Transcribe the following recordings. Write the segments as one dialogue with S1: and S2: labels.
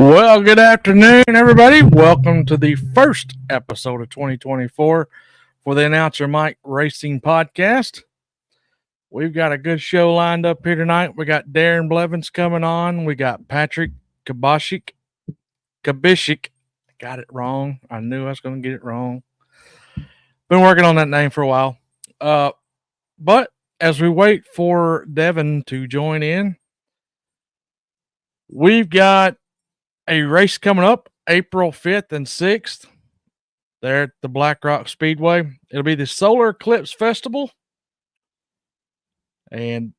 S1: Well, good afternoon, everybody. Welcome to the first episode of 2024 for the Announcer Mike Racing Podcast. We've got a good show lined up here tonight. We got Darin Blevins coming on. We got Patrick Kubisiak. Got it wrong. I knew I was going to get it wrong. Been working on that name for a while. But as we wait for Devin to join in, we've got a race coming up April 5th and 6th there at the Black Rock Speedway. It'll be the Solar Eclipse Festival. And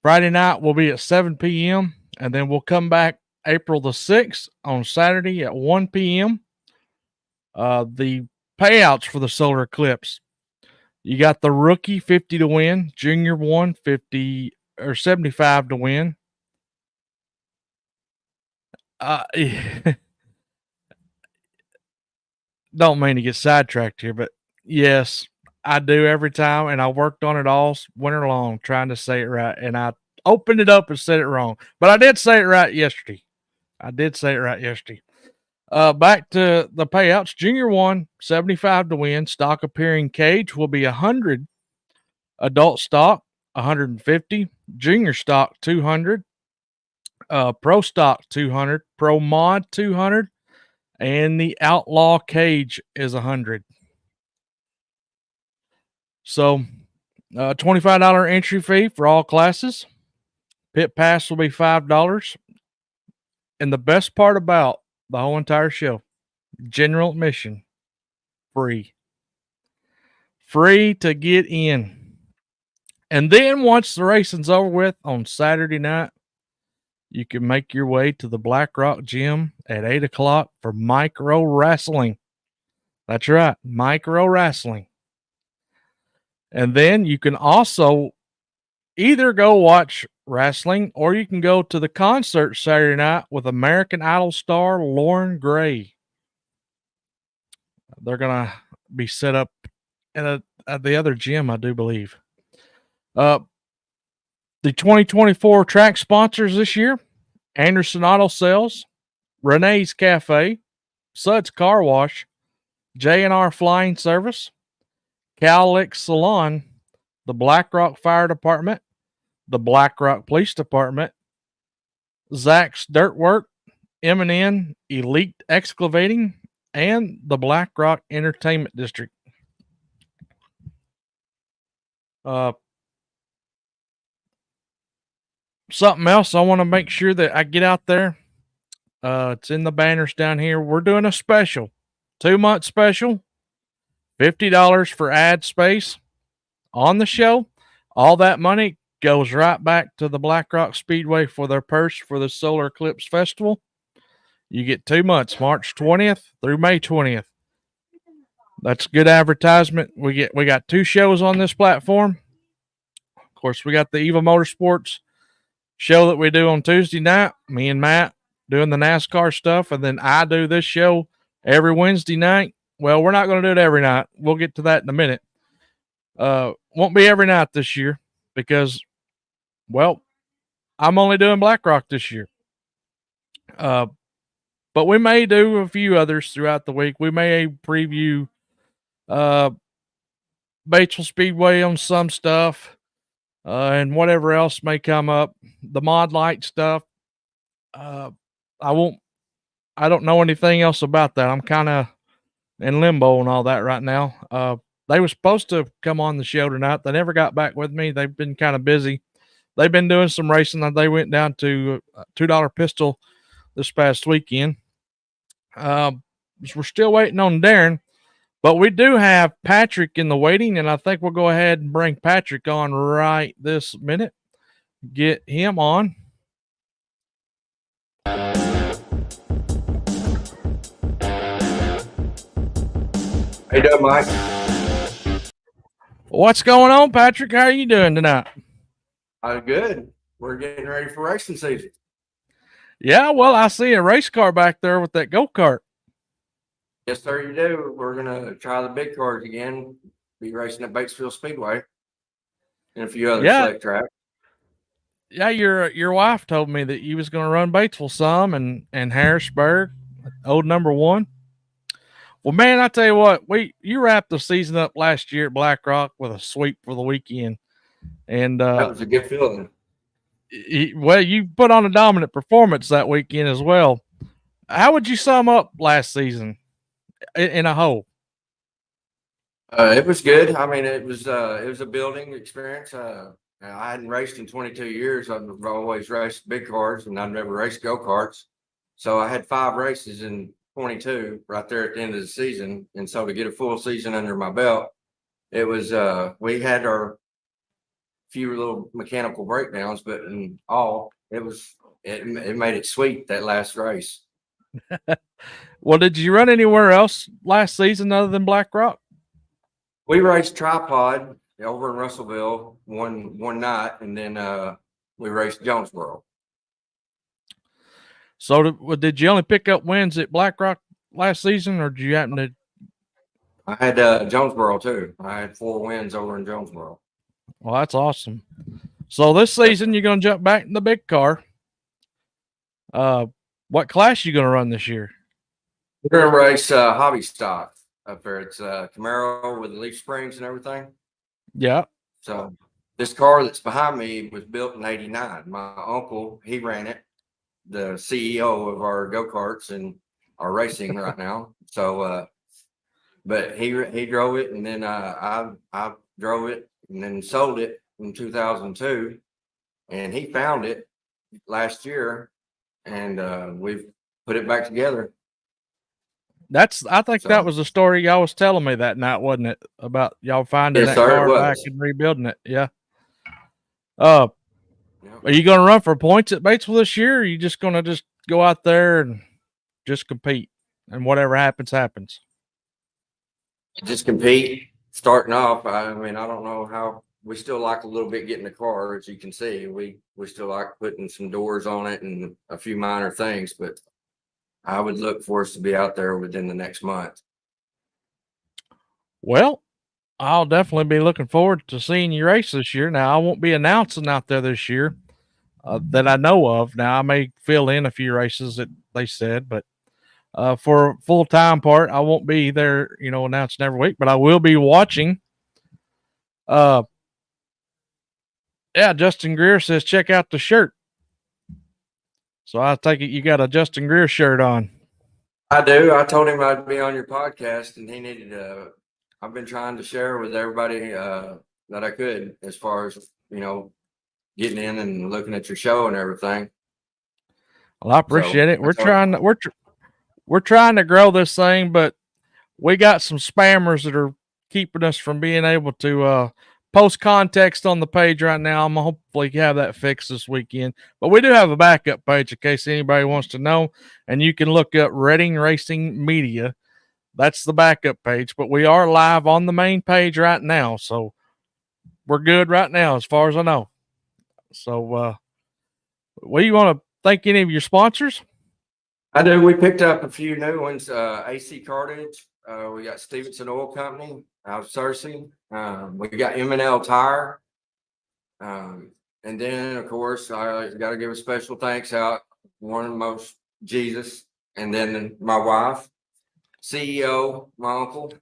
S1: Friday night will be at 7 p.m. And then we'll come back April the 6th on Saturday at 1 p.m. The payouts for the Solar Eclipse. You got the rookie 50 to win, junior 150 or 75 to win. Don't mean to get sidetracked here, but yes, I do every time, and I worked on it all winter long trying to say it right, and I opened it up and said it wrong, but I did say it right yesterday. Back to the payouts. Junior 1, 75 to win. Stock appearing cage will be 100. Adult stock, 150. Junior stock, 200. Pro stock, 200. Pro mod, 200. And the outlaw cage is 100. So, $25 entry fee for all classes. Pit pass will be $5. And the best part about the whole entire show, general admission, free. Free to get in. And then once the racing's over with on Saturday night, you can make your way to the Black Rock Gym at 8 o'clock for micro wrestling. That's right, micro wrestling. And then you can also either go watch wrestling or you can go to the concert Saturday night with American Idol star Lauren Gray. They're going to be set up at the other gym, I do believe. The 2024 track sponsors this year: Anderson Auto Sales, Renee's Cafe, Sud's Car Wash, J&R Flying Service, Cowlick Salon, the Black Rock Fire Department, the Black Rock Police Department, Zach's Dirt Work, M&N Elite Excavating, and the Black Rock Entertainment District. Something else I want to make sure that I get out there. It's in the banners down here. We're doing a special, 2-month special, $50 for ad space on the show. All that money goes right back to the Black Rock Speedway for their purse for the Solar Eclipse Festival. You get 2 months, March 20th through May 20th. That's good advertisement. We got 2 shows on this platform. Of course, we got the Eva Motorsports show that we do on Tuesday night. Me and Matt doing the NASCAR stuff, and then I do this show every Wednesday night. Well, we're not going to do it every night. We'll get to that in a minute. Won't be every night this year because, well, I'm only doing Black Rock this year. But we may do a few others throughout the week. We may preview Batesville Speedway on some stuff. And whatever else may come up, the mod light stuff. I don't know anything else about that. I'm kind of in limbo and all that right now. They were supposed to come on the show tonight. They never got back with me. They've been kind of busy. They've been doing some racing. They went down to $2 Pistol this past weekend. We're still waiting on Darin. But we do have Patrick in the waiting, and I think we'll go ahead and bring Patrick on right this minute. Get him on.
S2: How you doing, Mike?
S1: What's going on, Patrick? How are you doing tonight?
S2: Good. We're getting ready for racing season.
S1: Yeah, well, I see a race car back there with that go-kart.
S2: Yes, sir, you do. We're going to try the big cars again. Be racing at Batesville Speedway and a few other select tracks.
S1: Yeah, your wife told me that you was going to run Batesville some and Harrisburg, old number one. Well, man, I tell you what, you wrapped the season up last year at Black Rock with a sweep for the weekend, and
S2: That was a good feeling.
S1: well, you put on a dominant performance that weekend as well. How would you sum up last season in a whole?
S2: It was good. I mean, it was a building experience. I hadn't raced in 22 years. I've always raced big cars, and I've never raced go karts. So I had 5 races in 22 right there at the end of the season, and so to get a full season under my belt, it was we had our few little mechanical breakdowns, but in all, it made it sweet that last race.
S1: Well, did you run anywhere else last season other than Black Rock?
S2: We raced tripod over in Russellville one night, and then we raced Jonesboro.
S1: So, did you only pick up wins at Black Rock last season, or did you happen to?
S2: I had Jonesboro too. I had 4 wins over in Jonesboro.
S1: Well, that's awesome. So this season you're going to jump back in the big car. What class you going to run this year?
S2: We're gonna race hobby stock up there. It's Camaro with the leaf springs and everything.
S1: Yeah.
S2: So this car that's behind me was built in '89. My uncle, he ran it, the CEO of our go-karts and our racing right now. So but he drove it, and then I drove it and then sold it in 2002, and he found it last year, and we've put it back together.
S1: I think that was the story y'all was telling me that night, wasn't it? About y'all finding
S2: Yes,
S1: that
S2: sir, it
S1: car back
S2: was.
S1: and rebuilding it. Yeah. Are you going to run for points at Batesville this year? Or are you just going to just go out there and just compete, and whatever happens, happens?
S2: Just compete. Starting off, I mean, I don't know how we still like a little bit getting the car, as you can see. We still like putting some doors on it and a few minor things, but I would look for us to be out there within the next month.
S1: Well, I'll definitely be looking forward to seeing you race this year. Now, I won't be announcing out there this year that I know of. Now, I may fill in a few races that they said, but for full time part, I won't be there, announcing every week, but I will be watching. Yeah, Justin Greer says check out the shirt. So I take it you got a Justin Greer shirt on.
S2: I do. I told him I'd be on your podcast, and he needed I've been trying to share with everybody that I could, as far as getting in and looking at your show and everything.
S1: Well, I appreciate it. We're trying to grow this thing, but we got some spammers that are keeping us from being able to post context on the page right now. I'm gonna hopefully have that fixed this weekend. But we do have a backup page in case anybody wants to know, and you can look up Reading Racing Media. That's the backup page, but we are live on the main page right now, so we're good right now as far as I know. So, you want to thank any of your sponsors?
S2: I do. We picked up a few new ones. AC Cartage. We got Stevenson Oil Company out of Searcy. We got M&L Tire. And then, of course, I got to give a special thanks out. One of the most, Jesus. And then my wife, CEO, my uncle,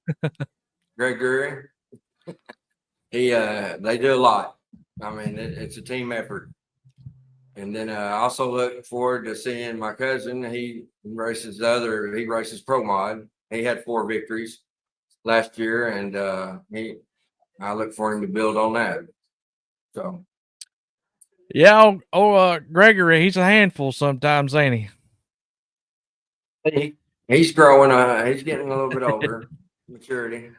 S2: Gregory. They do a lot. I mean, it's a team effort. And then I also look forward to seeing my cousin. He races Pro Mod. He had 4 victories last year, and I look for him to build on that. So
S1: yeah, Gregory, he's a handful sometimes, ain't
S2: he? He's growing. He's getting a little bit older, maturity.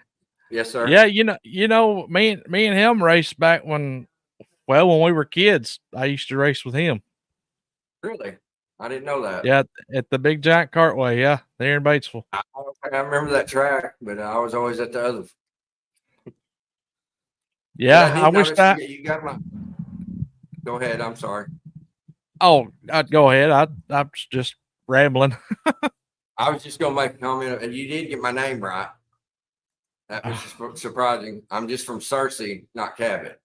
S2: Yes, sir.
S1: Yeah, me and him raced back when we were kids. I used to race with him.
S2: Really? I didn't know that.
S1: Yeah, at the Big Giant Cartway. Yeah, there in Batesville.
S2: I remember that track, but I was always at the other.
S1: Yeah, I wish that
S2: you got my. Go ahead. I'm sorry.
S1: Oh, I'd go ahead. I'm just rambling.
S2: I was just gonna make a comment, and you did get my name right. That was just surprising. I'm just from Searcy, not Cabot.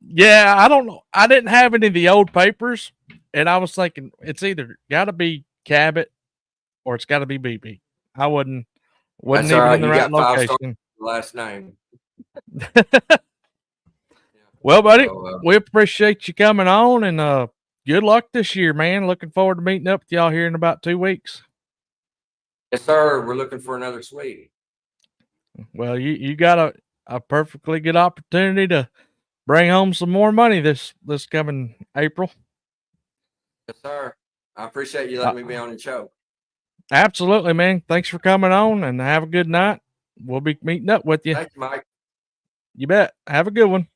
S1: Yeah, I don't know. I didn't have any of the old papers, and I was thinking it's either got to be Cabot or it's got to be BB. I wasn't
S2: That's all
S1: even in
S2: right.
S1: the
S2: You
S1: right
S2: got 5 stars
S1: location.
S2: last name. Yeah.
S1: Well, buddy,
S2: So,
S1: we appreciate you coming on, and good luck this year, man. Looking forward to meeting up with y'all here in about 2 weeks.
S2: yes, sir. We're looking for another suite.
S1: Well, you got a perfectly good opportunity to bring home some more money this coming April.
S2: Yes, sir. I appreciate you
S1: Uh,
S2: letting me be on the show.
S1: Absolutely, man. Thanks for coming on, and have a good night. We'll be meeting up with you.
S2: Thank you, Mike.
S1: You bet. Have a good one.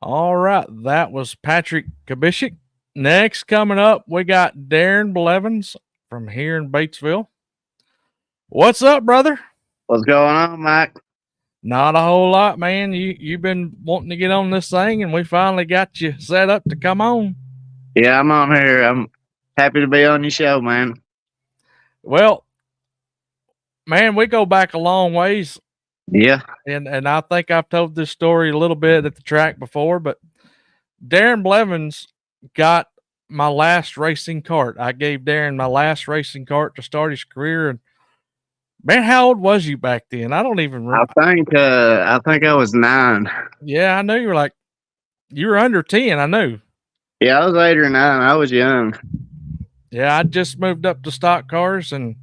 S1: All right, that was Patrick Kubisiak. Next, coming up, we got Darin Blevins from here in Batesville. What's up, brother?
S3: What's going on, Mike?
S1: Not a whole lot, man. You've been wanting to get on this thing, and we finally got you set up to come on.
S3: Yeah, I'm on here. I'm happy to be on your show, man.
S1: Well, man, we go back a long ways,
S3: Yeah.
S1: and I think I've told this story a little bit at the track before, but Darin Blevins got my last racing cart. I gave Darin my last racing cart to start his career, and man, how old was you back then? I don't even
S3: I
S1: remember.
S3: think I was 9.
S1: Yeah, I knew you were under 10. I knew.
S3: Yeah, I was 8 or 9. I was young.
S1: Yeah, I just moved up to stock cars, and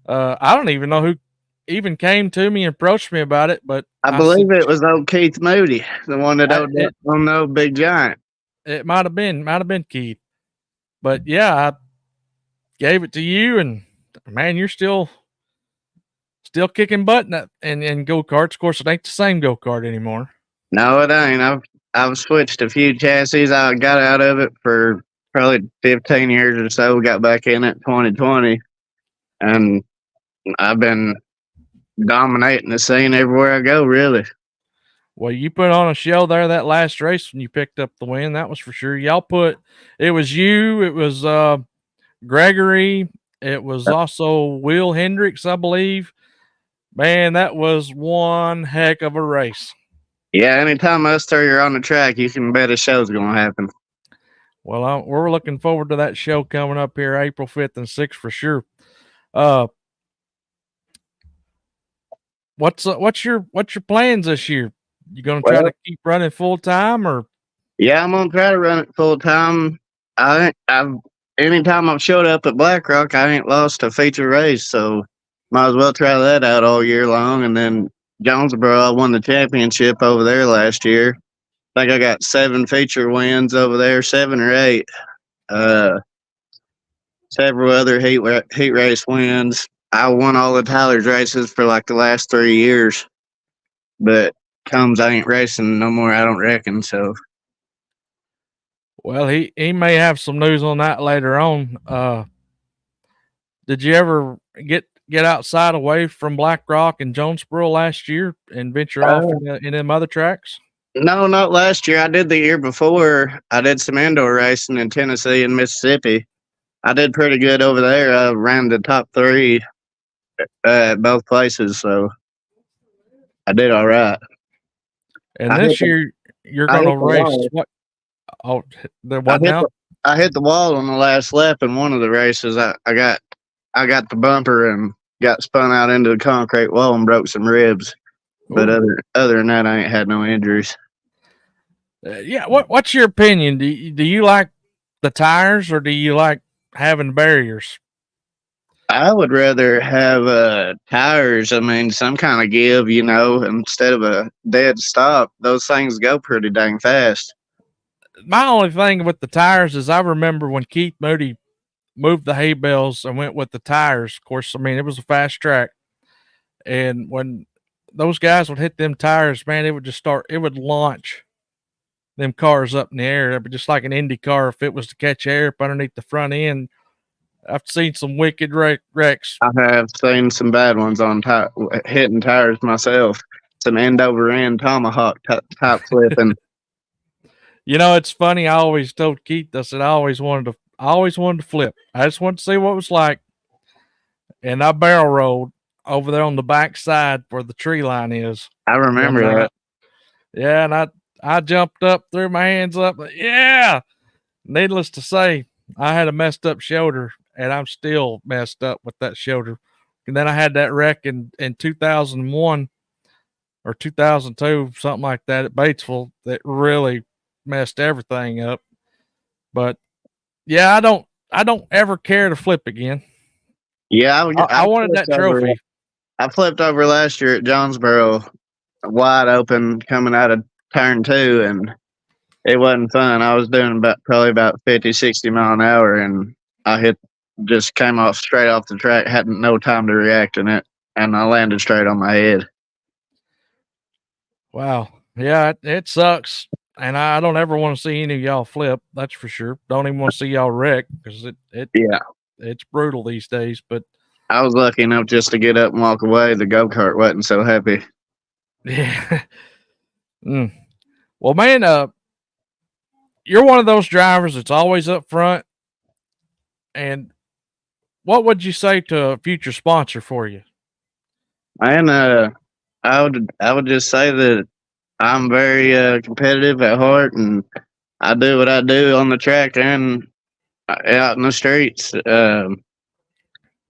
S1: I don't even know who even came to me and approached me about it, but
S3: I
S1: I said
S3: believe it was old Keith Moody, the one that owned
S1: it,
S3: on the old Big Giant.
S1: it might have been Keith, but yeah, I gave it to you, and man, you're still kicking butt in go karts. Of course, it ain't the same go kart anymore.
S3: No, it ain't. I've switched a few chassis. I got out of it for probably 15 years or so. Got back in it 2020, and I've been dominating the scene everywhere I go. Really.
S1: Well, you put on a show there that last race when you picked up the win. That was for sure. It was you, it was Gregory, it was also Will Hendricks, I believe. Man, that was one heck of a race.
S3: Yeah, anytime us three are on the track, you can bet a show's going to happen.
S1: Well, we're looking forward to that show coming up here April 5th and 6th for sure. What's your plans this year? You going to try to keep running full time, or?
S3: Yeah, I'm gonna try to run it full time. I've anytime I've showed up at Black Rock, I ain't lost a feature race, so might as well try that out all year long. And then Jonesboro, I won the championship over there last year. I think I got 7 feature wins over there, 7 or 8. Uh, Several other heat race wins. I won all of Tyler's races for like the last 3 years, but Combs ain't racing no more, I don't reckon. So
S1: Well, he may have some news on that later on. Did you ever get outside away from Black Rock and Jonesboro last year and venture off in them other tracks?
S3: no, not last year. I did the year before. I did some indoor racing in Tennessee and Mississippi. I did pretty good over there. I ran the top 3 at both places, so I did all right.
S1: And this year you're going to race what? Oh, the what now?
S3: I hit the wall on the last lap in one of the races. I got the bumper and got spun out into the concrete wall and broke some ribs. But other than that, I ain't had no injuries.
S1: Yeah, what's your opinion? Do you like the tires, or do you like having barriers?
S3: I would rather have tires. I mean, some kind of give, instead of a dead stop. Those things go pretty dang fast.
S1: My only thing with the tires is I remember when Keith Moody moved the hay bales and went with the tires. Of course, I mean, it was a fast track. And when those guys would hit them tires, man, it would launch them cars up in the air. It'd be just like an Indy car if it was to catch air up underneath the front end. I've seen some wicked wrecks.
S3: I have seen some bad ones on hitting tires myself. Some end over end tomahawk type flipping.
S1: It's funny. I always told Keith, I said I always wanted to flip. I just wanted to see what it was like. And I barrel rolled over there on the back side where the tree line is.
S3: I remember that.
S1: Yeah, and I jumped up, threw my hands up. Yeah. Needless to say, I had a messed up shoulder, and I'm still messed up with that shoulder. And then I had that wreck in 2001 or 2002, something like that, at Batesville that really messed everything up. But yeah, I don't ever care to flip again.
S3: Yeah,
S1: I wanted that trophy.
S3: I flipped over last year at Jonesboro, wide open, coming out of turn 2, and it wasn't fun. I was doing probably about 50, 60 mile an hour, and just came off straight off the track, hadn't no time to react in it, and I landed straight on my head.
S1: Wow. Yeah, it sucks. And I don't ever want to see any of y'all flip. That's for sure. Don't even want to see y'all wreck because it's brutal these days. But
S3: I was lucky enough just to get up and walk away. The go-kart wasn't so happy.
S1: yeah. Well, man, you're one of those drivers that's always up front. And what would you say to a future sponsor for you?
S3: And I would just say that I'm very competitive at heart, and I do what I do on the track and out in the streets.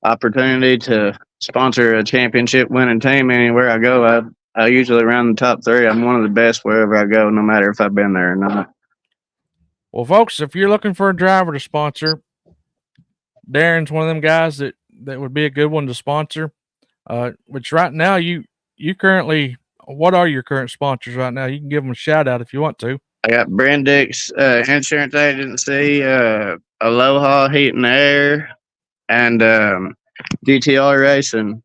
S3: Opportunity to sponsor a championship winning team anywhere I go. I usually run the top 3. I'm one of the best wherever I go, no matter if I've been there or not.
S1: Well, folks, if you're looking for a driver to sponsor, Darin's one of them guys that would be a good one to sponsor. Which right now you currently, what are your current sponsors right now? You can give them a shout out if you want to.
S3: I got Brendix Insurance Agency, Aloha Heat and Air, and GTR Racing.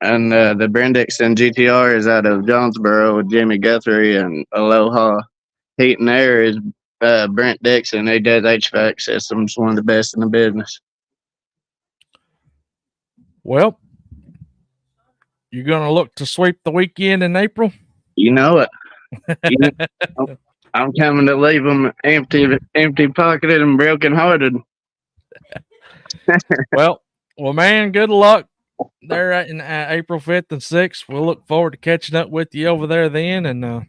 S3: And the Brendix and GTR is out of Jonesboro with Jimmy Guthrie, and Aloha Heat and Air is Brent Dixon. He does HVAC systems, one of the best in the business.
S1: Well, you're going to look to sweep the weekend in April?
S3: You know it. I'm coming to leave them empty pocketed and broken hearted.
S1: well, man, good luck there in April 5th and 6th. We'll look forward to catching up with you over there then. And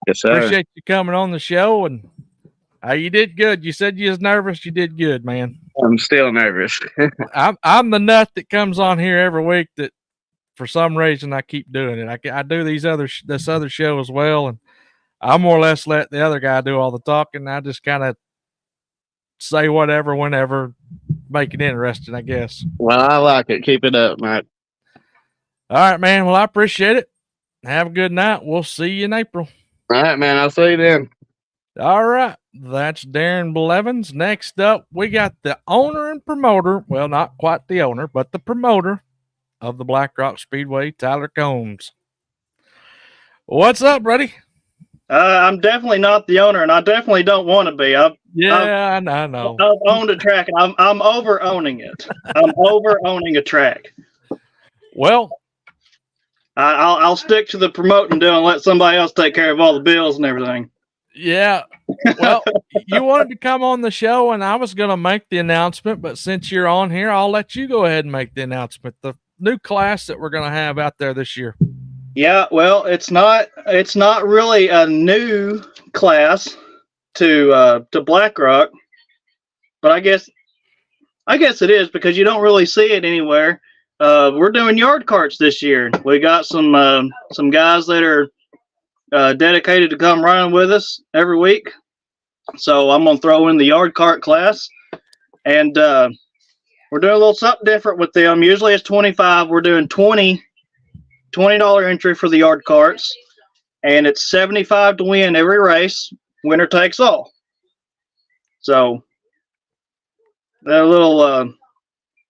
S3: yes, sir.
S1: Appreciate you coming on the show. And you did good. You said you was nervous. You did good, man.
S3: I'm still nervous.
S1: I'm the nut that comes on here every week that for some reason I keep doing it. I do this other show as well, and I more or less let the other guy do all the talking. I just kind of say whatever, whenever, make it interesting, I guess.
S3: Well, I like it. Keep it up, Mike.
S1: All right, man. Well, I appreciate it. Have a good night. We'll see you in April.
S3: All right, man. I'll see you then.
S1: All right. That's Darin Blevins. Next up, we got the owner and promoter. Well, not quite the owner, but the promoter of the Black Rock Speedway, Tyler Combs. What's up, buddy?
S4: I'm definitely not the owner, and I definitely don't want to be. I
S1: know.
S4: I've owned a track, and I'm over owning it. I'm over owning a track.
S1: Well,
S4: I'll stick to the promoting deal and let somebody else take care of all the bills and everything.
S1: Yeah. Well, you wanted to come on the show, and I was going to make the announcement, but since you're on here, I'll let you go ahead and make the announcement. The new class that we're going to have out there this year.
S4: Yeah, well, it's not really a new class to Black Rock, but I guess it is because you don't really see it anywhere. We're doing yard carts this year. We got some guys that are dedicated to come running with us every week. So I'm going to throw in the yard cart class, and we're doing a little something different with them. Usually it's 25. We're doing $20 entry for the yard carts, and it's 75 to win every race. Winner takes all. So that little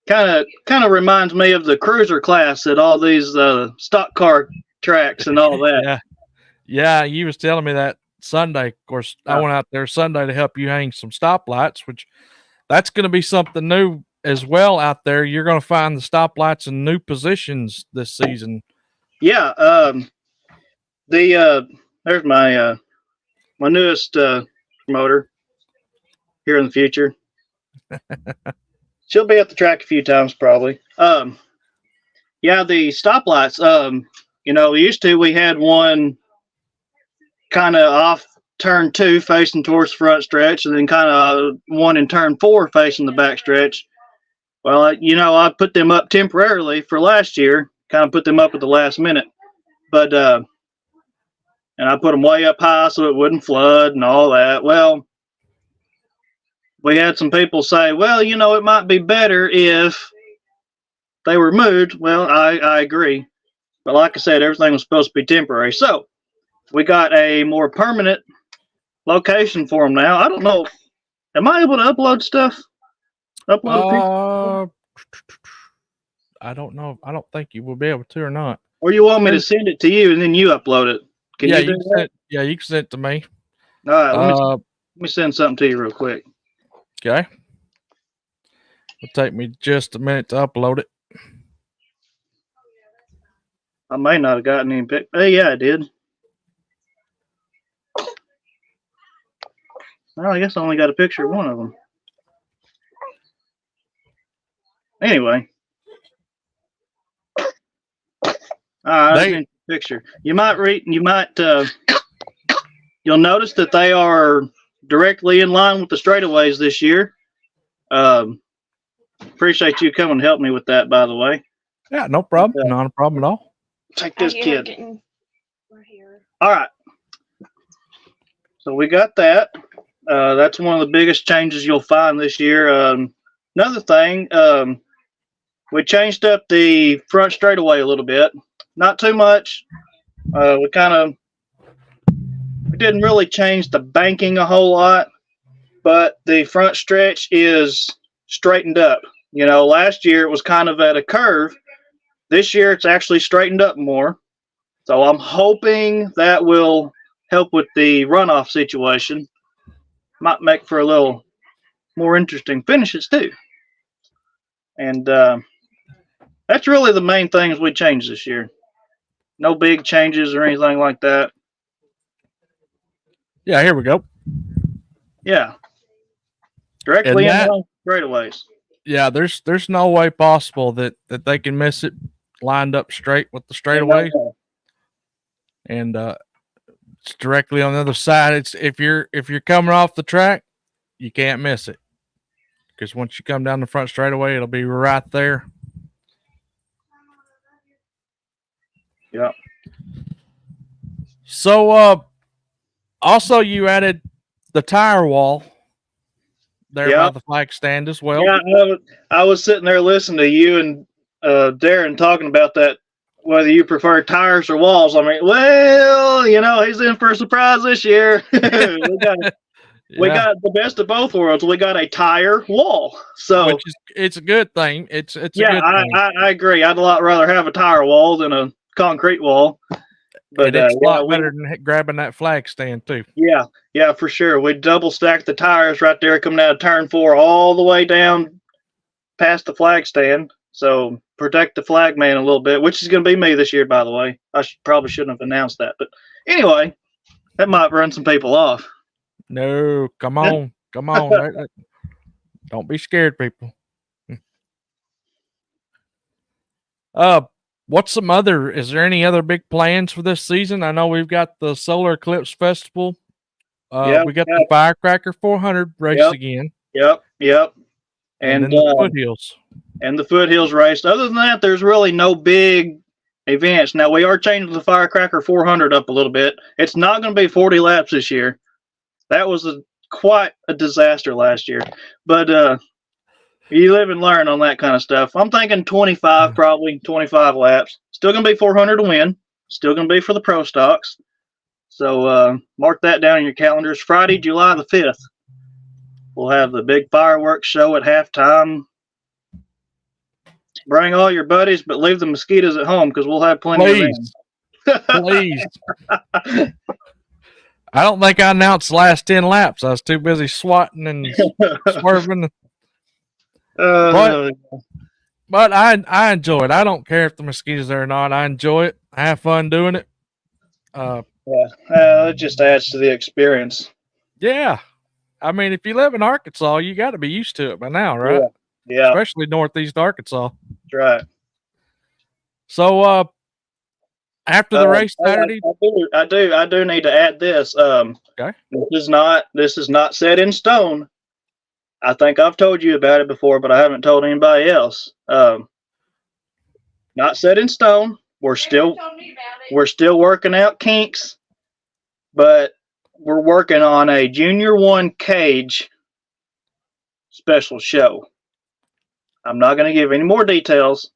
S4: kind of reminds me of the cruiser class at all these stock car tracks and all that.
S1: Yeah, you was telling me that Sunday. Of course, I went out there Sunday to help you hang some stoplights, which that's going to be something new as well out there. You're going to find the stoplights in new positions this season.
S4: Yeah, there's my newest promoter here in the future. She'll be at the track a few times probably. Yeah, the stoplights. Used to we had one kind of off turn 2 facing towards the front stretch, and then kind of one in turn 4 facing the back stretch. Well, I put them up temporarily for last year, kind of put them up at the last minute, but and I put them way up high so it wouldn't flood and all that. Well, we had some people say, well, it might be better if they were moved. Well, I agree. But like I said, everything was supposed to be temporary. So we got a more permanent location for them now. I don't know. Am I able to upload stuff? Upload
S1: I don't know. I don't think you will be able to or not.
S4: Or you want me to send it to you and then you upload it? Can you do that?
S1: You can send it to me.
S4: All right, let me send something to you real quick.
S1: Okay. It'll take me just a minute to upload it.
S4: I may not have gotten any pic. Hey, yeah, I did. Well, I guess I only got a picture of one of them. Anyway. I sent you a picture. You might you'll notice that they are directly in line with the straightaways this year. Appreciate you coming to help me with that, by the way.
S1: Yeah, no problem. Not a problem at all.
S4: Take this, kid. All right. So we got that. That's one of the biggest changes you'll find this year. Another thing, we changed up the front straightaway a little bit. Not too much. We didn't really change the banking a whole lot, but the front stretch is straightened up. Last year it was kind of at a curve. This year it's actually straightened up more. So I'm hoping that will help with the runoff situation. Might make for a little more interesting finishes too. And that's really the main things we changed this year. No big changes or anything like that.
S1: Yeah, here we go.
S4: Yeah. Directly in the straightaways.
S1: Yeah, there's no way possible that they can miss it lined up straight with the straightaway. And it's directly on the other side. It's if you're coming off the track, you can't miss it. Because once you come down the front straightaway, it'll be right there.
S4: Yeah.
S1: So also you added the tire wall there by the flag stand as well.
S4: Yeah, I was sitting there listening to you and Darin talking about that, whether you prefer tires or walls. I mean, well, he's in for a surprise this year. We got the best of both worlds. We got a tire wall, so
S1: it's a good thing. It's a good thing.
S4: I agree. I'd a lot rather have a tire wall than a concrete wall. But
S1: it's a lot better than grabbing that flag stand too.
S4: Yeah, for sure. We double stacked the tires right there, coming out of turn 4 all the way down past the flag stand. So protect the flag man a little bit, which is going to be me this year, by the way. I probably shouldn't have announced that, but anyway, that might run some people off.
S1: No, come on, come on! Don't be scared, people. Is there any other big plans for this season? I know we've got the Solar Eclipse Festival. We got the Firecracker 400 race again.
S4: Yep.
S1: And then the Foothills.
S4: And the Foothills race. Other than that, there's really no big events. Now, we are changing the Firecracker 400 up a little bit. It's not going to be 40 laps this year. That was quite a disaster last year. But you live and learn on that kind of stuff. I'm thinking 25, probably 25 laps. Still going to be 400 to win. Still going to be for the pro stocks. So mark that down in your calendars. Friday, July the 5th. We'll have the big fireworks show at halftime. Bring all your buddies, but leave the mosquitoes at home because we'll have plenty of them.
S1: Please. I don't think I announced the last 10 laps. I was too busy swatting and swerving. But I enjoy it. I don't care if the mosquitoes are or not. I enjoy it. I have fun doing it.
S4: It just adds to the experience.
S1: Yeah. I mean, if you live in Arkansas, you got to be used to it by now, right?
S4: Yeah.
S1: Especially Northeast Arkansas.
S4: That's right.
S1: So, After the race Saturday.
S4: I do need to add this.
S1: Okay.
S4: This is not set in stone. I think I've told you about it before, but I haven't told anybody else. Not set in stone. We're still working out kinks, but we're working on a Junior 1 cage special show. I'm not going to give any more details,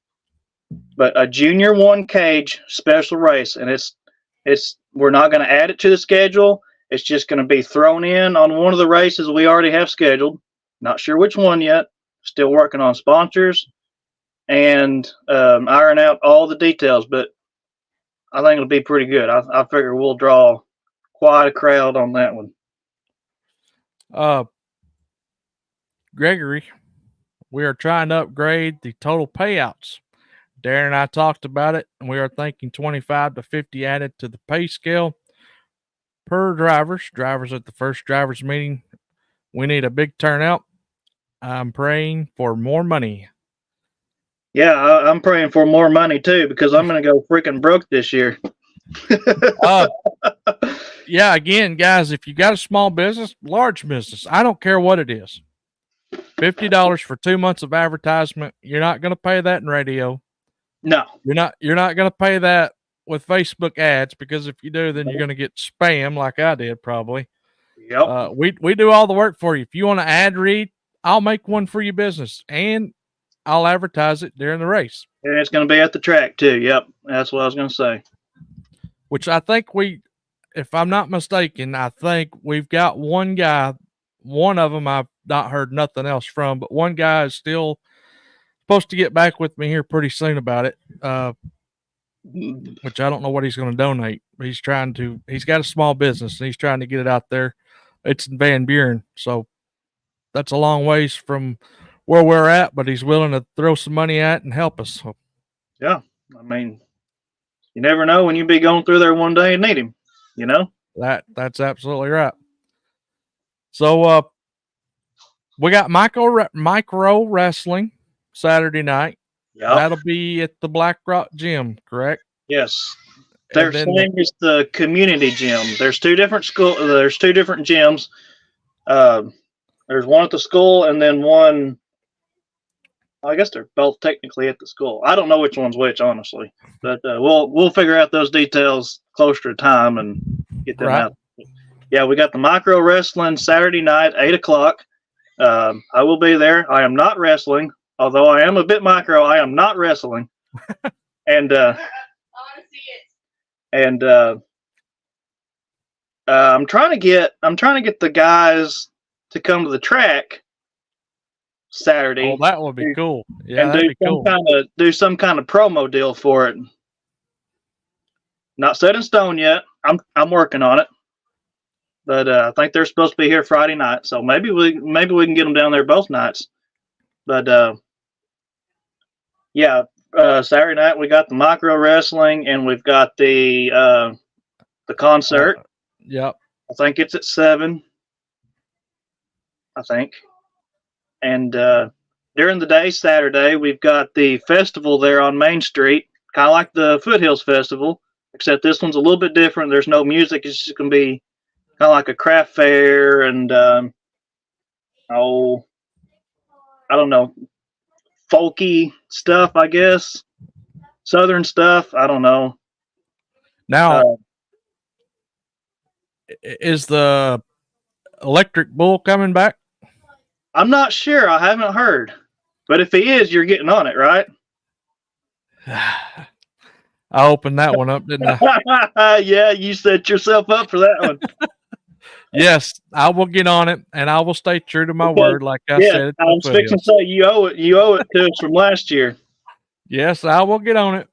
S4: but a Junior 1 cage special race, and we're not going to add it to the schedule. It's just going to be thrown in on one of the races we already have scheduled. Not sure which one yet. Still working on sponsors and iron out all the details, but I think it'll be pretty good. I figure we'll draw quite a crowd on that one.
S1: Gregory, we are trying to upgrade the total payouts. Darin and I talked about it, and we are thinking 25 to 50 added to the pay scale per drivers at the first drivers meeting. We need a big turnout. I'm praying for more money.
S4: Yeah, I'm praying for more money too, because I'm going to go freaking broke this year.
S1: Yeah, again, guys, if you got a small business, large business, I don't care what it is. $50 for 2 months of advertisement. You're not going to pay that in radio.
S4: No,
S1: You're not going to pay that with Facebook ads, because if you do, then you're going to get spam like I did probably.
S4: Yep.
S1: We do all the work for you. If you want to ad read, I'll make one for your business and I'll advertise it during the race.
S4: And it's going to be at the track too. Yep, that's what I was going to say.
S1: Which I think if I'm not mistaken, I think we've got one guy. One of them I've not heard nothing else from, but one guy is still supposed to get back with me here pretty soon about it. Which I don't know what he's going to donate. He's got a small business and he's trying to get it out there. It's in Van Buren, so that's a long ways from where we're at, but he's willing to throw some money at and help us. So.
S4: Yeah, I mean, you never know when you'll be going through there one day and need him. You know,
S1: that's absolutely right. So we got micro wrestling Saturday night.
S4: Yeah,
S1: that'll be at the Black Rock Gym, correct?
S4: Yes. They're saying it's the community gym. There's two different gyms. There's one at the school and then one. I guess they're both technically at the school. I don't know which one's which, honestly, but we'll figure out those details closer to time and get them out. Yeah, we got the micro wrestling Saturday night, 8:00. I will be there. I am not wrestling, although I am a bit micro. I am not wrestling, and I want to see it. And I'm trying to get the guys to come to the track Saturday.
S1: Oh, that would be cool. Yeah,
S4: and
S1: that'd be cool.
S4: Do some kind of promo deal for it. Not set in stone yet. I'm working on it, but I think they're supposed to be here Friday night, so maybe we can get them down there both nights. But yeah, Saturday night we got the micro wrestling and we've got the concert.
S1: Yep.
S4: I think it's at 7. I think. And during the day, Saturday, we've got the festival there on Main Street, kind of like the Foothills Festival, except this one's a little bit different. There's no music. It's just going to be kind of like a craft fair and, I don't know, folky stuff, I guess. Southern stuff. I don't know.
S1: Now, is the Electric Bull coming back?
S4: I'm not sure. I haven't heard. But if he is, you're getting on it, right?
S1: I opened that one up, didn't I?
S4: Yeah, you set yourself up for that one.
S1: Yes, I will get on it, and I will stay true to my word, like I said.
S4: I was fixing to say you owe it to us from last year.
S1: Yes, I will get on it.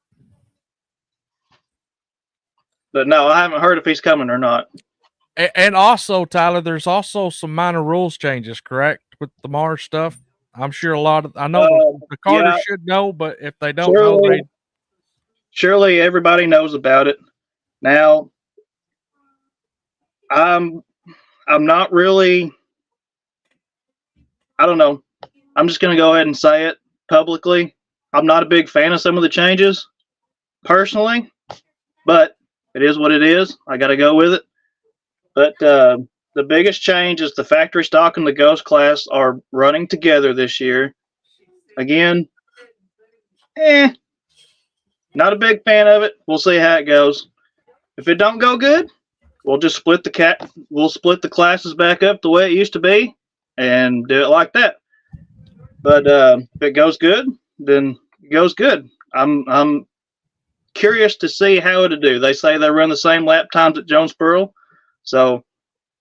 S4: But no, I haven't heard if he's coming or not.
S1: And also, Tyler, there's also some minor rules changes, correct, with the Mars stuff? I'm sure I know the Carters should know, but if they don't know,
S4: surely everybody knows about it. Now, I'm not really, I don't know. I'm just going to go ahead and say it publicly. I'm not a big fan of some of the changes, personally. but it is what it is. I got to go with it. But the biggest change is the factory stock and the Ghost class are running together this year. Again, not a big fan of it. We'll see how it goes. If it don't go good, we'll just split the classes back up the way it used to be and do it like that. But if it goes good, then it goes good. I'm curious to see how it'll do. They say they run the same lap times at Jonesboro, so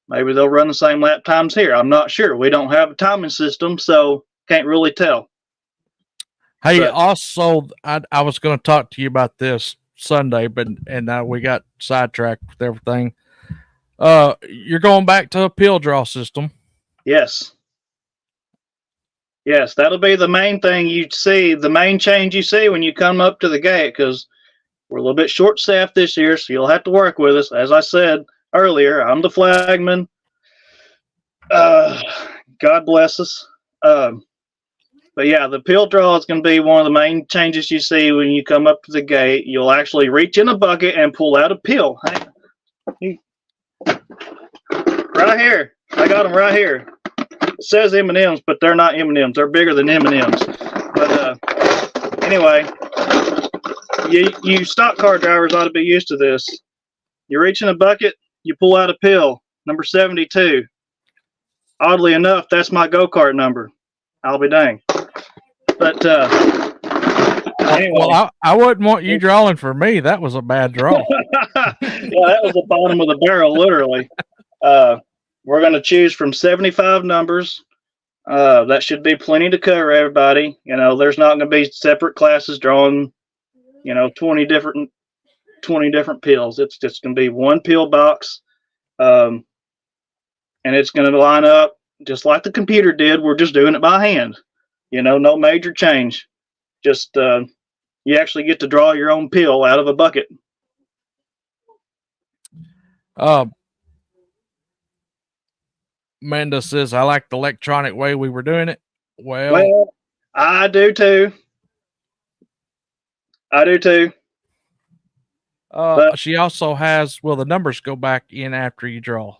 S4: maybe they'll run the same lap times here. I'm not sure. We don't have a timing system, so can't really tell.
S1: Hey,
S4: But-
S1: also, I was going to talk to you about this Sunday, but we got sidetracked with everything. You're going back to a pill draw system.
S4: Yes. Yes, that'll be the main thing you see, the main change you see when you come up to the gate, because we're a little bit short-staffed this year, so you'll have to work with us. As I said earlier, I'm the flagman. God bless us. But yeah, the pill draw is going to be one of the main changes you see when you come up to the gate. You'll actually reach in a bucket and pull out a pill. Right here. I got them right here. It says M&Ms, but they're not M&Ms. They're bigger than M&Ms. But anyway, you stock car drivers ought to be used to this. You reach in a bucket, you pull out a pill, number 72. Oddly enough, that's my go-kart number. I'll be dang. But anyway.
S1: Well, I wouldn't want you drawing for me. That was a bad draw.
S4: Yeah, that was the bottom of the barrel, literally. We're going to choose from 75 numbers. That should be plenty to cover everybody. You know, there's not going to be separate classes drawing, 20 different pills. It's just going to be one pill box. And it's going to line up just like the computer did. We're just doing it by hand. No major change. Just you actually get to draw your own pill out of a bucket.
S1: Amanda says, I like the electronic way we were doing it. Well,
S4: I do too.
S1: She also has, will the numbers go back in after you draw?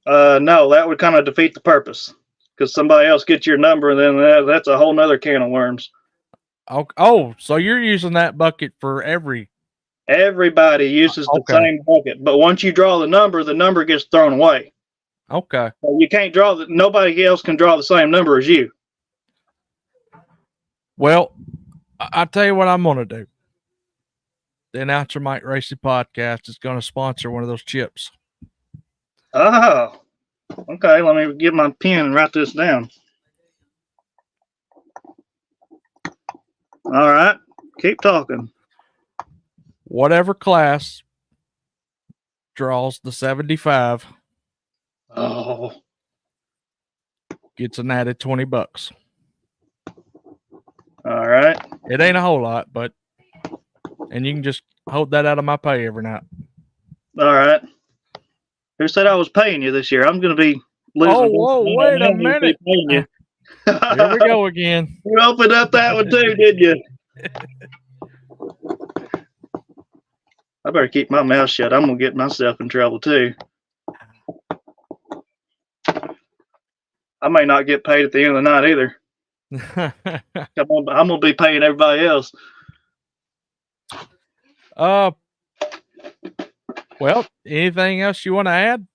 S4: No, that would kind of defeat the purpose, because somebody else gets your number, and then that's a whole nother can of worms.
S1: Oh, so you're using that bucket for
S4: everybody uses the same bucket, but once you draw the number gets thrown away.
S1: Okay.
S4: So you can't nobody else can draw the same number as you.
S1: Well, I'll tell you what I'm going to do. The Announcer Mike Racing Podcast is going to sponsor one of those chips.
S4: Oh, okay. Let me get my pen and write this down. All right. Keep talking.
S1: Whatever class draws the 75 gets an added $20.
S4: All right.
S1: It ain't a whole lot, and you can just hold that out of my pay every night.
S4: All right. Who said I was paying you this year? I'm going to be losing.
S1: Whoa, wait a minute.
S4: Here
S1: we go again.
S4: You opened up that one too, did you? I better keep my mouth shut. I'm going to get myself in trouble too. I may not get paid at the end of the night either. I'm going to be paying everybody else.
S1: Well, anything else you want to add?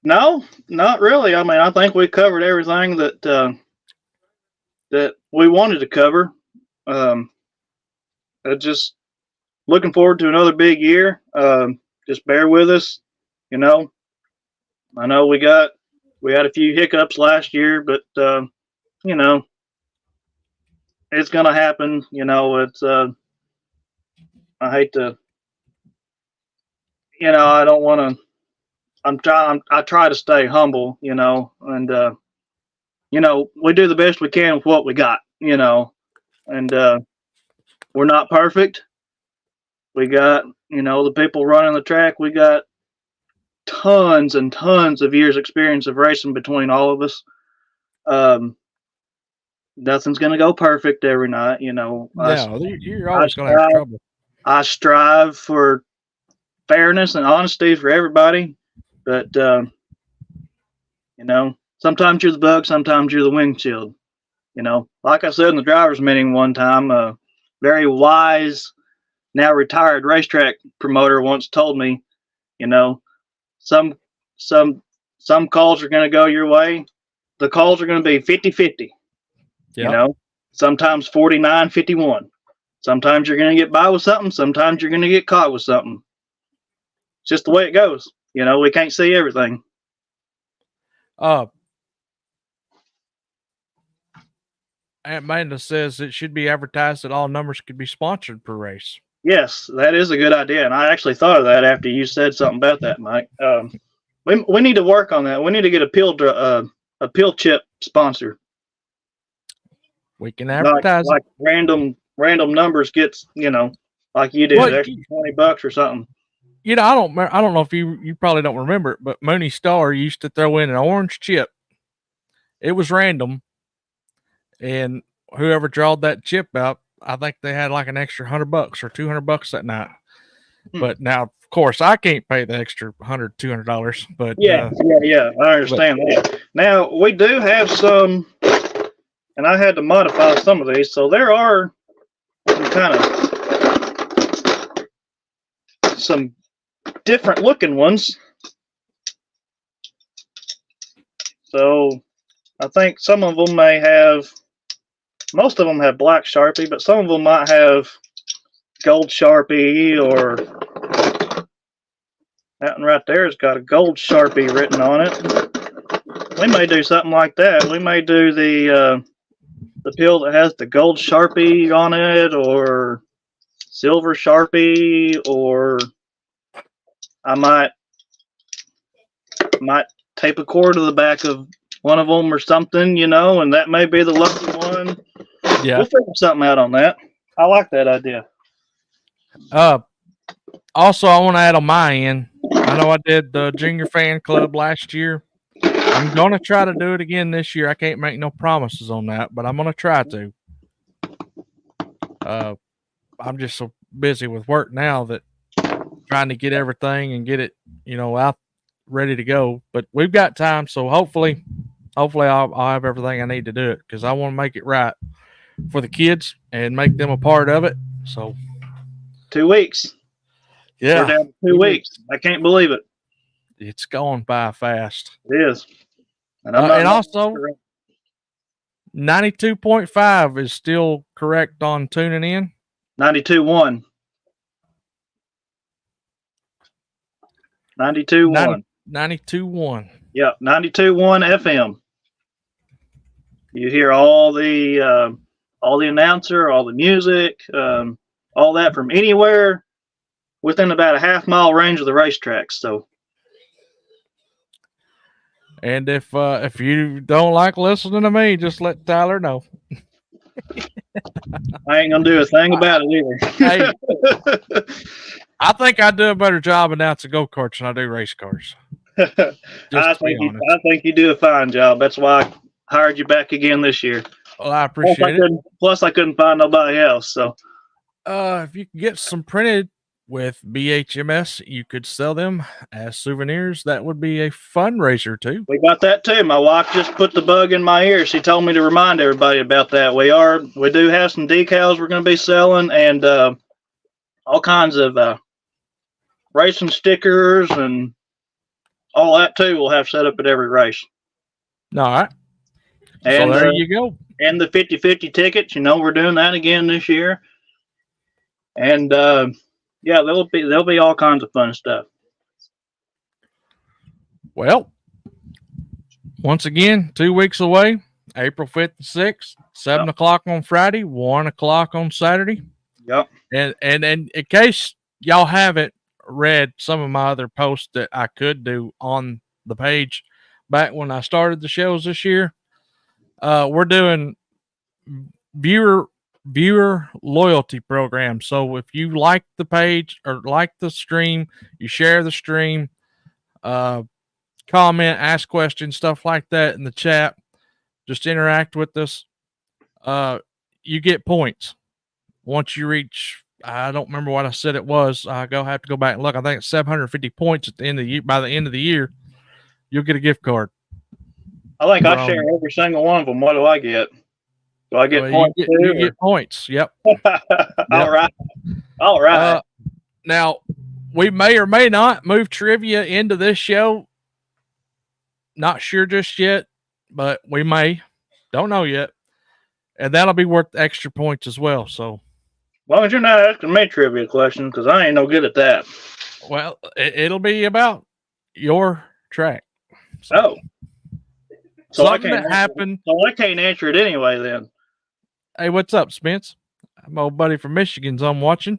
S4: No, not really. I mean, I think we covered everything that we wanted to cover. Just looking forward to another big year. Just bear with us. I know we had a few hiccups last year, but it's gonna happen. It's I hate to. I don't want to. I try to stay humble, and we do the best we can with what we got, and we're not perfect. We got, the people running the track. We got tons and tons of years experience of racing between all of us. Nothing's gonna go perfect every night,
S1: No, you're always gonna have trouble.
S4: I strive for fairness and honesty for everybody. But you know, sometimes you're the bug, sometimes you're the windshield. You know, like I said in the drivers' meeting one time, a very wise, now retired racetrack promoter once told me, you know, some calls are going to go your way. The calls are going to be 50-50. You know, sometimes 49-51. Sometimes you're going to get by with something. Sometimes you're going to get caught with something. It's just the way it goes. You know, we can't see everything.
S1: Amanda says it should be advertised that all numbers could be sponsored per race.
S4: Yes, that is a good idea, and I actually thought of that after you said something about that, Mike. We need to work on that. We need to get a pill chip sponsor.
S1: We can advertise
S4: like random numbers gets, you know, like you do, extra $20 or something.
S1: You know, I don't know if you probably don't remember it, but Mooney Star used to throw in an orange chip. It was random, and whoever drawed that chip out, I think they had like an extra $100 or $200 that night. But now, of course, I can't pay the extra $100-$200. But
S4: yeah, I understand that. Now we do have some, and I had to modify some of these, so there are some different looking ones. So I think some of them may have, most of them have black Sharpie, but some of them might have gold Sharpie, or that one right there has got a gold Sharpie written on it. We may do something like that. We may do the pill that has the gold Sharpie on it, or silver Sharpie, or I might tape a cord to the back of one of them or something, you know, and that may be the lucky one.
S1: Yeah,
S4: we'll figure something out on that. I like that idea.
S1: Also, I want to add on my end. I know I did the junior fan club last year. I'm going to try to do it again this year. I can't make no promises on that, but I'm going to try to. I'm just so busy with work now that trying to get everything and get it, you know, out ready to go. But we've got time, so hopefully I'll have everything I need to do it, because I want to make it right for the kids and make them a part of it. So
S4: 2 weeks.
S1: Yeah,
S4: we're down to 2 weeks. I can't believe it.
S1: It's going by fast.
S4: It is. And
S1: also 92.5 is still correct on tuning in.
S4: 92.1. 92.1.
S1: 92.1.
S4: Yeah, 92.1 FM. You hear all the announcer, all the music, all that from anywhere within about a half-mile range of the racetracks. So,
S1: and if you don't like listening to me, just let Tyler know.
S4: I ain't gonna do a thing about it either.
S1: Hey, I think I do a better job announcing go-karts than I do race cars.
S4: I think you do a fine job. That's why I hired you back again this year.
S1: Well, I appreciate it.
S4: Plus, I couldn't find nobody else. So,
S1: if you can get some printed with BHMS, you could sell them as souvenirs. That would be a fundraiser too.
S4: We got that too. My wife just put the bug in my ear. She told me to remind everybody about that. We do have some decals we're going to be selling, and all kinds of racing stickers and all that too. We'll have set up at every race.
S1: All right.
S4: And
S1: so there you go.
S4: And the 50-50 tickets. You know, we're doing that again this year. And yeah, there'll be all kinds of fun stuff.
S1: Well, once again, 2 weeks away, April 5th and 6th, 7 o'clock on Friday, 1 o'clock on Saturday.
S4: Yep.
S1: And in case y'all haven't read some of my other posts that I could do on the page back when I started the shows this year, we're doing viewer loyalty program. So if you like the page or like the stream, you share the stream, comment, ask questions, stuff like that in the chat, just interact with us, you get points. Once you reach, I don't remember what I said it was. I have to go back and look. I think it's 750 points at the end of the year. By the end of the year, you'll get a gift card.
S4: I think I
S1: From-
S4: share every single one of them. What do I get? Do I get
S1: Well,
S4: points
S1: you
S4: too?
S1: get points. Yep.
S4: All right. All right.
S1: Now, we may or may not move trivia into this show. Not sure just yet, but we may. Don't know yet. And that'll be worth extra points as well. So,
S4: As long as you're not asking me trivia questions, because I ain't no good at that.
S1: well, it'll be about your track.
S4: Oh. So I
S1: Something
S4: can't
S1: that happened.
S4: So I can't answer it anyway then.
S1: Hey, what's up, Spence? My old buddy from Michigan's on watching.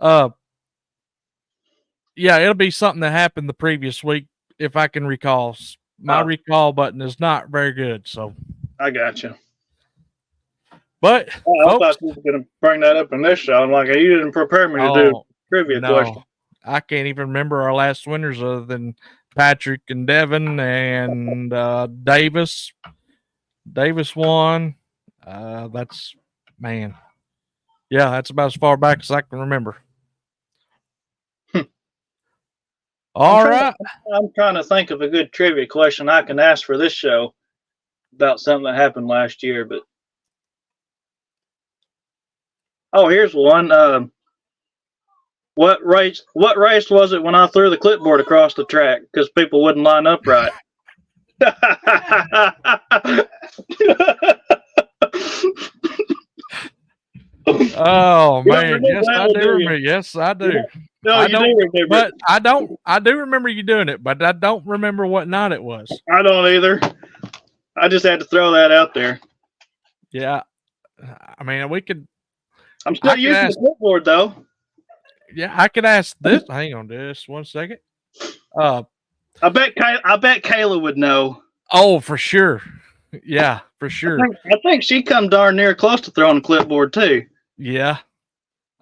S1: Yeah, it'll be something that happened the previous week, if I can recall. My recall button is not very good, so
S4: I got you.
S1: but
S4: I
S1: folks,
S4: thought you were going to bring that up in this show. I'm like, you didn't prepare me to do trivia question.
S1: I can't even remember our last winners other than Patrick and Devin and Davis. Davis won. That's man. Yeah, that's about as far back as I can remember. All right.
S4: I'm trying to think of a good trivia question I can ask for this show about something that happened last year. But here's one. What race was it when I threw the clipboard across the track because people wouldn't line up right?
S1: Oh
S4: You
S1: man,
S4: don't
S1: yes,
S4: remember
S1: I
S4: that,
S1: do
S4: do you?
S1: remember. Yes, I do.
S4: No,
S1: I
S4: you
S1: don't,
S4: do remember.
S1: But I don't. I do remember you doing it, but I don't remember what night it was.
S4: I don't either. I just had to throw that out there.
S1: Yeah, I mean, we could.
S4: I'm still using the clipboard though.
S1: Yeah, I could ask this. Hang on, just 1 second.
S4: I bet Kayla would know.
S1: Oh, for sure. Yeah, for sure.
S4: I think she come darn near close to throwing a clipboard too.
S1: Yeah.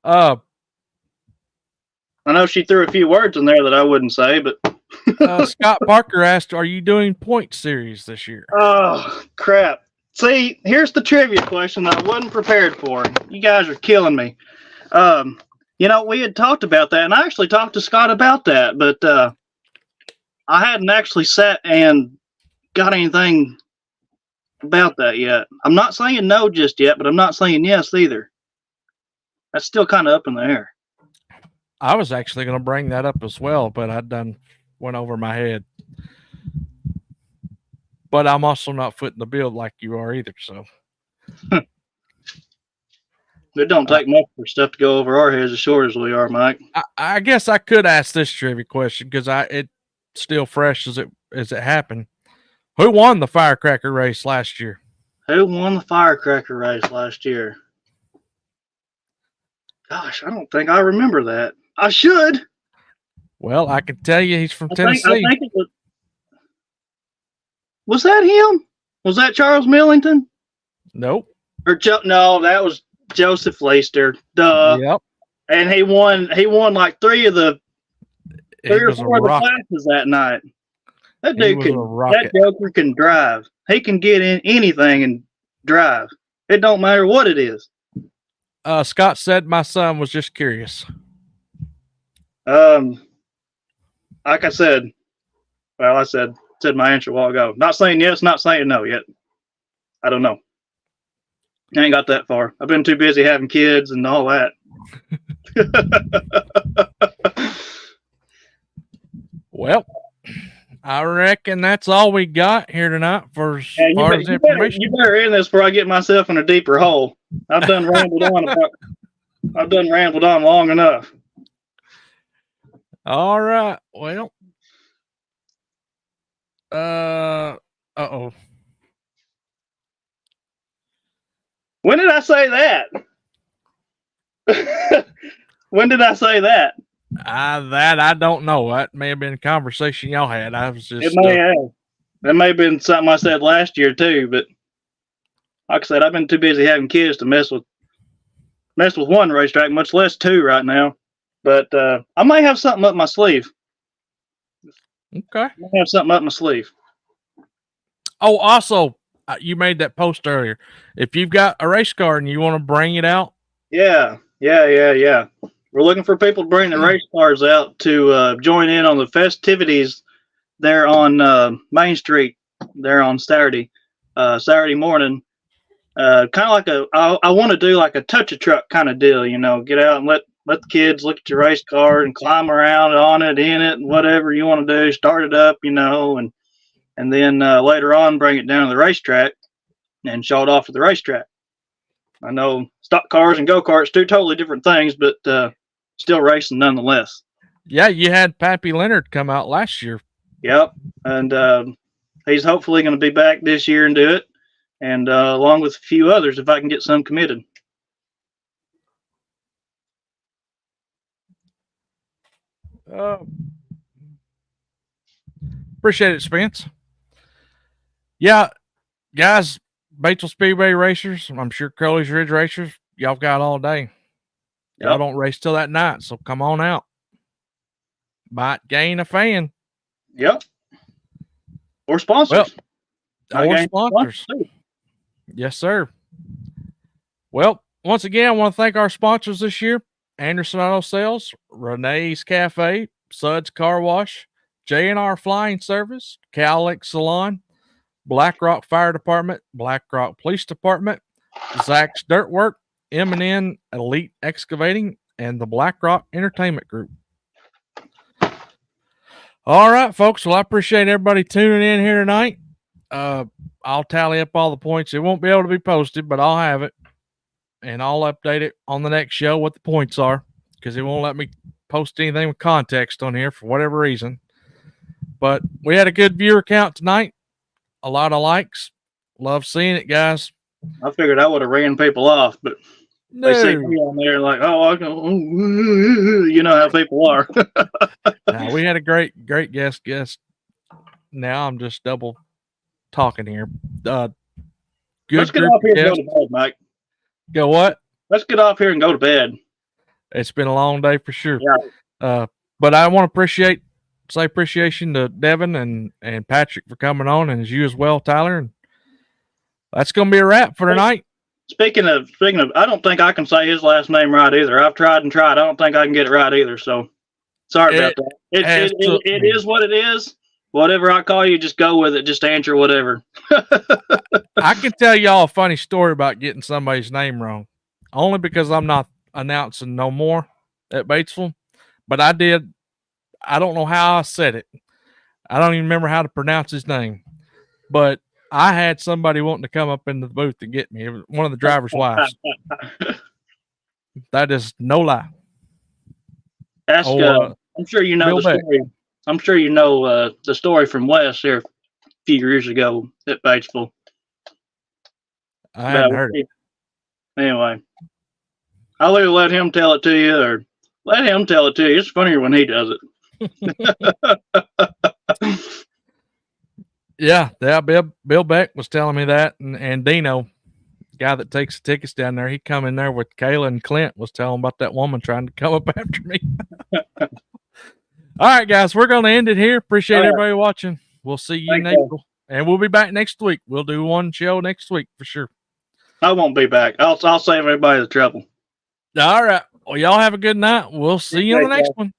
S4: I know she threw a few words in there that I wouldn't say, but
S1: Scott Parker asked, "Are you doing point series this year?"
S4: Oh crap! See, here's the trivia question that I wasn't prepared for. You guys are killing me. We had talked about that, and I actually talked to Scott about that, but I hadn't actually sat and got anything about that yet. I'm not saying no just yet, but I'm not saying yes either. That's still kind of up in the air.
S1: I was actually going to bring that up as well, but I went over my head. But I'm also not footing the bill like you are either. So
S4: it don't take much for stuff to go over our heads as short as we are, Mike.
S1: I guess I could ask this trivia question because it's still fresh as it happened. Who won the firecracker race last year?
S4: Who won the firecracker race last year? Gosh, I don't think I remember that. I should.
S1: Well, I can tell you he's from Tennessee.
S4: I think it was that him? Was that Charles Millington?
S1: Nope.
S4: No, that was Joseph Leister. Duh.
S1: Yep.
S4: And he won like three or four of the classes that night. That dude that joker can drive. He can get in anything and drive. It don't matter what it is.
S1: Scott said my son was just curious.
S4: Like I said, I said my answer a while ago. Not saying yes, not saying no yet. I don't know. I ain't got that far. I've been too busy having kids and all that.
S1: Well, I reckon that's all we got here tonight for as far as information.
S4: You better end this before I get myself in a deeper hole. I've done rambled on long enough.
S1: All right. Well, uh-oh.
S4: When did I say that? When did I say that?
S1: That I don't know. That may have been a conversation y'all had. I was just.
S4: It may have. That may have been something I said last year too. But like I said, I've been too busy having kids to mess with one racetrack, much less two right now. But I may have something up my sleeve.
S1: Okay.
S4: I may have something up my sleeve.
S1: Oh, also, you made that post earlier. If you've got a race car and you want to bring it out,
S4: yeah, Yeah. We're looking for people to bring the race cars out to join in on the festivities there on Main Street there on Saturday morning. Kind of like I want to do like a touch a truck kind of deal, get out and let the kids look at your race car and climb around on it, in it, and whatever you want to do, start it up, and then later on bring it down to the racetrack and show it off at the racetrack. I know stock cars and go-karts do totally different things, but still racing nonetheless.
S1: Yeah, you had Pappy Leonard come out last year.
S4: Yep, and he's hopefully going to be back this year and do it, and along with a few others if I can get some committed.
S1: Appreciate it, Spence. Yeah, guys, Batesville Speedway racers, I'm sure Crowley's Ridge racers, y'all got all day. Y'all don't race till that night, so come on out. Might gain a fan.
S4: Yep. Or sponsors.
S1: Well, or sponsors. Yes, sir. Well, once again, I want to thank our sponsors this year: Anderson Auto Sales, Renee's Cafe, Suds Car Wash, J&R Flying Service, Cowlick Salon, Black Rock Fire Department, Black Rock Police Department, Zach's Dirt Work, M&N Elite Excavating, and the Black Rock Entertainment Group. All right, folks. Well, I appreciate everybody tuning in here tonight. I'll tally up all the points. It won't be able to be posted, but I'll have it. And I'll update it on the next show what the points are, because it won't let me post anything with context on here for whatever reason. But we had a good viewer count tonight. A lot of likes. Love seeing it, guys.
S4: I figured I would have ran people off, but they see me on there like, you know how people are.
S1: Now, we had a great guest. Now I'm just double talking here. Good.
S4: Let's get off here and go to bed, Mike.
S1: Go what?
S4: Let's get off here and go to bed.
S1: It's been a long day for sure.
S4: Yeah.
S1: But I want to say appreciation to Devin and Patrick for coming on, and you as well, Tyler. And that's going to be a wrap for tonight.
S4: Speaking of, I don't think I can say his last name right either. I've tried and tried. I don't think I can get it right either. So sorry about that. It is what it is. Whatever I call you, just go with it. Just answer whatever.
S1: I can tell y'all a funny story about getting somebody's name wrong, only because I'm not announcing no more at Batesville. But I did. I don't know how I said it. I don't even remember how to pronounce his name. But I had somebody wanting to come up into the booth to get me. It was one of the driver's wives. That is no lie.
S4: Ask. I'm sure you know the story. I'm sure you know the story from Wes here a few years ago at Batesville.
S1: I hadn't heard it.
S4: Anyway, I'll either let him tell it to you or let him tell it to you. It's funnier when he does it.
S1: Yeah, Bill Beck was telling me that, and Dino, guy that takes the tickets down there, he come in there with Kayla and Clint, was telling about that woman trying to come up after me. All right, guys, we're going to end it here. Appreciate everybody watching. We'll see you in April, and we'll be back next week. We'll do one show next week for sure.
S4: I won't be back. I'll save everybody the trouble.
S1: All right. Well, y'all have a good night. We'll see you on the next one.